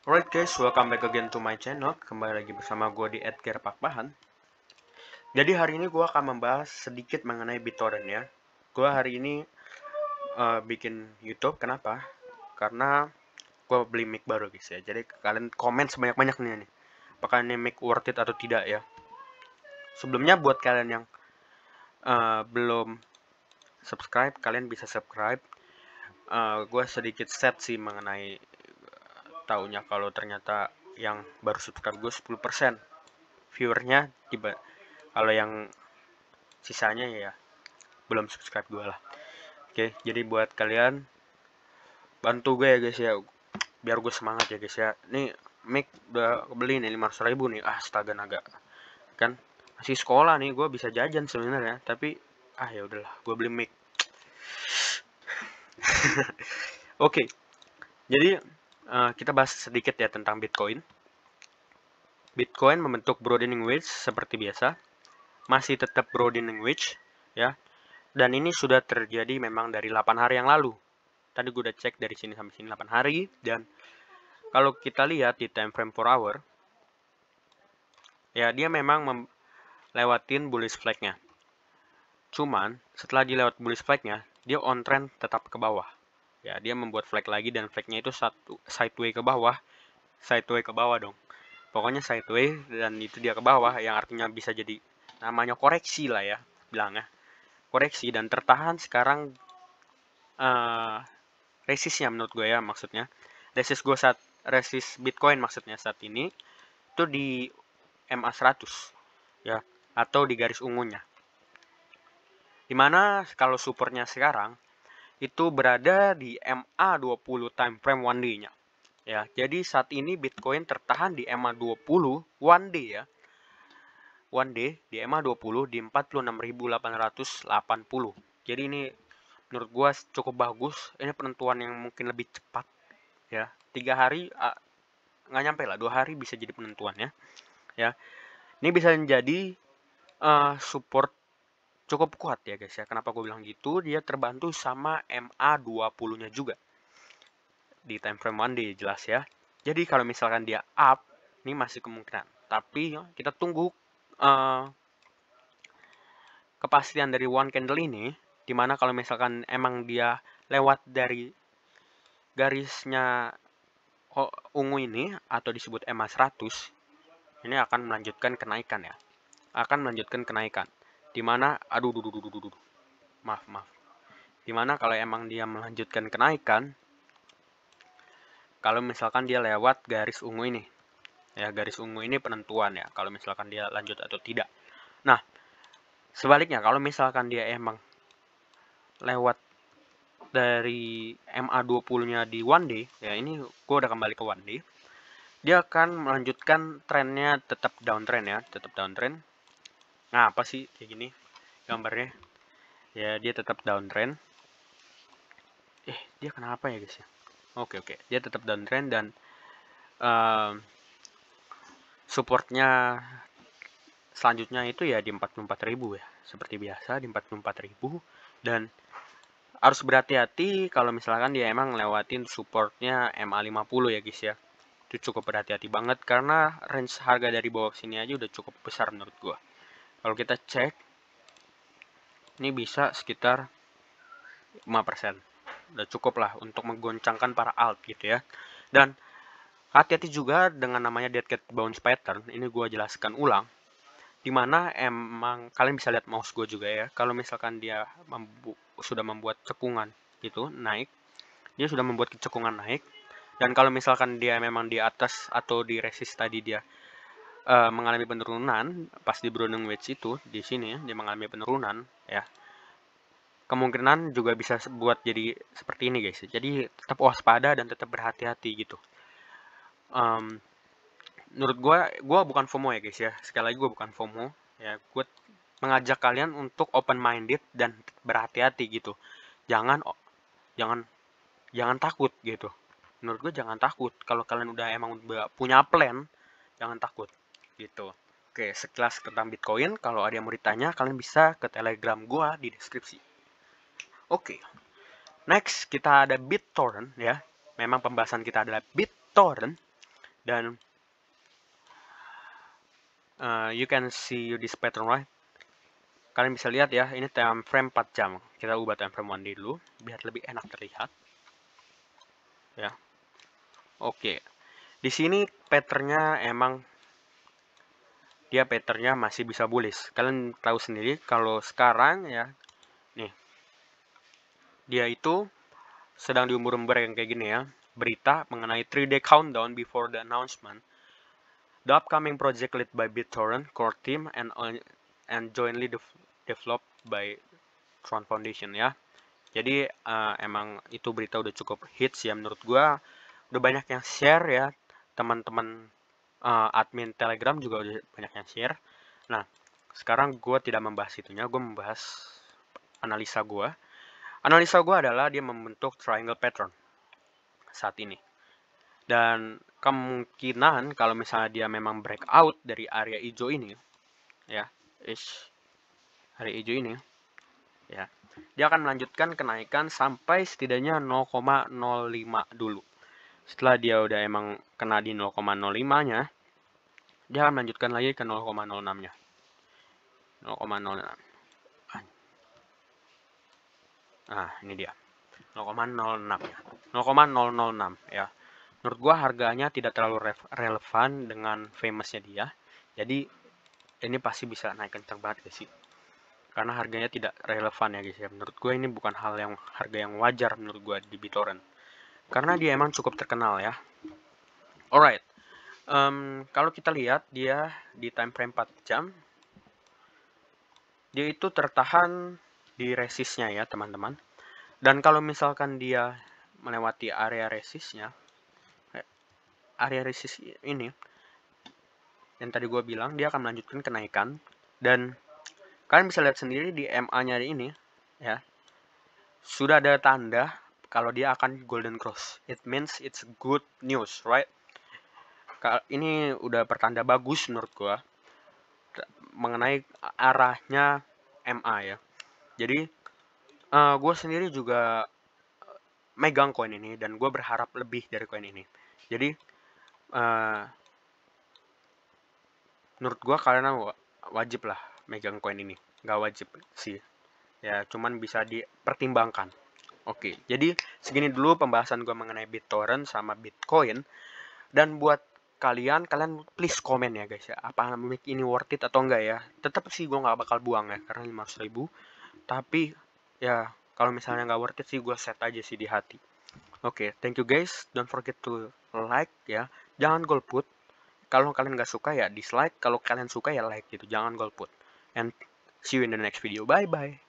Alright guys, welcome back again to my channel. Kembali lagi bersama gue di Edgar Pakpahan. Jadi hari ini gue akan membahas sedikit mengenai BitTorrent ya. Gue hari ini bikin YouTube, kenapa? Karena gue beli mic baru guys ya. Jadi kalian komen sebanyak-banyaknya nih. Apakah ini mic worth it atau tidak ya. Sebelumnya buat kalian yang belum subscribe, kalian bisa subscribe. Gue sedikit set sih mengenai taunya kalau ternyata yang baru subscribe gue 10% viewernya, tiba kalau yang sisanya ya belum subscribe gue lah. Oke, jadi buat kalian bantu gue ya guys ya, biar gue semangat ya guys ya. Nih mic udah beli nih 500.000 nih, astaga naga kan, masih sekolah nih gue bisa jajan sebenarnya, tapi ya udahlah gue beli mic. Oke, jadi kita bahas sedikit ya tentang Bitcoin. Bitcoin membentuk broadening wedge seperti biasa, masih tetap broadening wedge ya. Dan ini sudah terjadi memang dari 8 hari yang lalu. Tadi gue udah cek dari sini sampai sini 8 hari. Dan kalau kita lihat di time frame 4 hour, ya dia memang lewatin bullish flag-nya. Cuman setelah dilewat bullish flag-nya, dia on trend tetap ke bawah. Ya, dia membuat flag lagi dan flag-nya itu satu sideway ke bawah. Sideway ke bawah dong. Pokoknya sideway dan itu dia ke bawah, yang artinya bisa jadi namanya koreksi lah ya, bilangnya. Koreksi dan tertahan sekarang resistnya menurut gue ya, maksudnya resist Bitcoin maksudnya saat ini itu di MA100 ya, atau di garis ungunya, dimana kalau supportnya sekarang itu berada di MA20 time frame 1 day nya ya. Jadi saat ini Bitcoin tertahan di MA20 1 day ya, 1 day di MA20 di 46.880. Jadi ini menurut gua cukup bagus. Ini penentuan yang mungkin lebih cepat ya. 3 hari nggak nyampe lah, 2 hari bisa jadi penentuan ya. Ini bisa menjadi support cukup kuat ya guys ya. Kenapa gue bilang gitu? Dia terbantu sama MA20 nya juga di time frame 1 day jelas ya. Jadi kalau misalkan dia up, ini masih kemungkinan, tapi kita tunggu kepastian dari one candle ini, dimana kalau misalkan emang dia lewat dari garisnya ungu ini atau disebut MA100, ini akan melanjutkan kenaikan ya, akan melanjutkan kenaikan, dimana maaf, dimana kalau emang dia melanjutkan kenaikan, kalau misalkan dia lewat garis ungu ini ya, garis ungu ini penentuan ya kalau misalkan dia lanjut atau tidak. Nah sebaliknya, kalau misalkan dia emang lewat dari MA20 nya di 1 day ya, ini gue udah kembali ke 1 day, dia akan melanjutkan trennya tetap downtrend ya, tetap downtrend. Nah apa sih kayak gini gambarnya ya, dia tetap downtrend. Dia kenapa ya guys ya. Oke, dia tetap downtrend dan supportnya selanjutnya itu ya di 44.000 ya, seperti biasa di 44.000. Dan harus berhati-hati kalau misalkan dia emang lewatin supportnya MA50 ya guys ya. Itu cukup berhati-hati banget karena range harga dari bawah sini aja udah cukup besar menurut gua. Kalau kita cek, ini bisa sekitar 5%. Udah cukup lah untuk menggoncangkan para alt gitu ya. Dan hati-hati juga dengan namanya dead cat bounce pattern. Ini gua jelaskan ulang. Dimana emang kalian bisa lihat mouse gue juga ya. Kalau misalkan dia sudah membuat cekungan gitu naik, dia sudah membuat cekungan naik. Dan kalau misalkan dia memang di atas atau di resist tadi dia mengalami penurunan pas di broadening wedge itu di sini ya, dia mengalami penurunan ya, kemungkinan juga bisa buat jadi seperti ini guys. Jadi tetap waspada dan tetap berhati-hati gitu. Menurut gue bukan FOMO ya guys ya, sekali lagi gue bukan FOMO ya, gue mengajak kalian untuk open minded dan berhati-hati gitu. Jangan takut gitu. Menurut gue jangan takut. Kalau kalian udah emang punya plan, jangan takut gitu. Oke, sekilas tentang Bitcoin. Kalau ada yang mau ditanya, kalian bisa ke Telegram gue di deskripsi. Oke, next kita ada BitTorrent ya. Memang pembahasan kita adalah BitTorrent. Dan you can see this pattern, right? Kalian bisa lihat ya, ini time frame 4 jam. Kita ubah time frame 1D dulu biar lebih enak terlihat. Ya. Oke. Di sini patternnya emang dia patternnya masih bisa bullish. Kalian tahu sendiri kalau sekarang ya, nih, dia itu sedang di umur-umur yang kayak gini ya. Berita mengenai 3-day countdown before the announcement. The upcoming project led by BitTorrent core team and jointly developed by Tron Foundation ya. Jadi emang itu berita udah cukup hits ya menurut gua. Udah banyak yang share ya, teman-teman admin Telegram juga udah banyak yang share. Nah, sekarang gue tidak membahas itunya, gue membahas analisa gue. Analisa gue adalah dia membentuk triangle pattern saat ini. Dan kemungkinan kalau misalnya dia memang breakout dari area hijau ini, ya, area hijau ini, ya, dia akan melanjutkan kenaikan sampai setidaknya 0,05 dulu. Setelah dia udah emang kena di 0,05-nya, dia akan melanjutkan lagi ke 0,06-nya. 0,06. Nah, ini dia. 0,06-nya. 0,006 ya. Menurut gua harganya tidak terlalu relevan dengan famousnya dia. Jadi ini pasti bisa naik kencang banget guys sih. Karena harganya tidak relevan ya guys ya. Menurut gue ini bukan harga yang wajar menurut gue di BitTorrent. Karena dia emang cukup terkenal ya. Alright. Kalau kita lihat dia di time frame 4 jam, dia itu tertahan di resistnya ya teman-teman. Dan kalau misalkan dia melewati area resistnya, area resist ini yang tadi gue bilang, dia akan melanjutkan kenaikan. Dan kalian bisa lihat sendiri di MA-nya ini ya, sudah ada tanda kalau dia akan golden cross. It means it's good news, right? Ini udah pertanda bagus menurut gue mengenai arahnya MA ya. Jadi gue sendiri juga megang koin ini dan gue berharap lebih dari koin ini. Jadi menurut gue kalian wajib lah megang koin ini. Gak wajib sih ya, cuman bisa dipertimbangkan. Oke, jadi segini dulu pembahasan gue mengenai BitTorrent sama Bitcoin. Dan buat kalian please komen ya guys ya, apa ini worth it atau enggak ya. Tetap sih gue nggak bakal buang ya karena 500.000. Tapi ya kalau misalnya nggak worth it sih gue set aja sih di hati. Oke, thank you guys. Don't forget to like ya. Jangan golput. Kalau kalian nggak suka ya dislike. Kalau kalian suka ya like gitu. Jangan golput. And see you in the next video. Bye bye.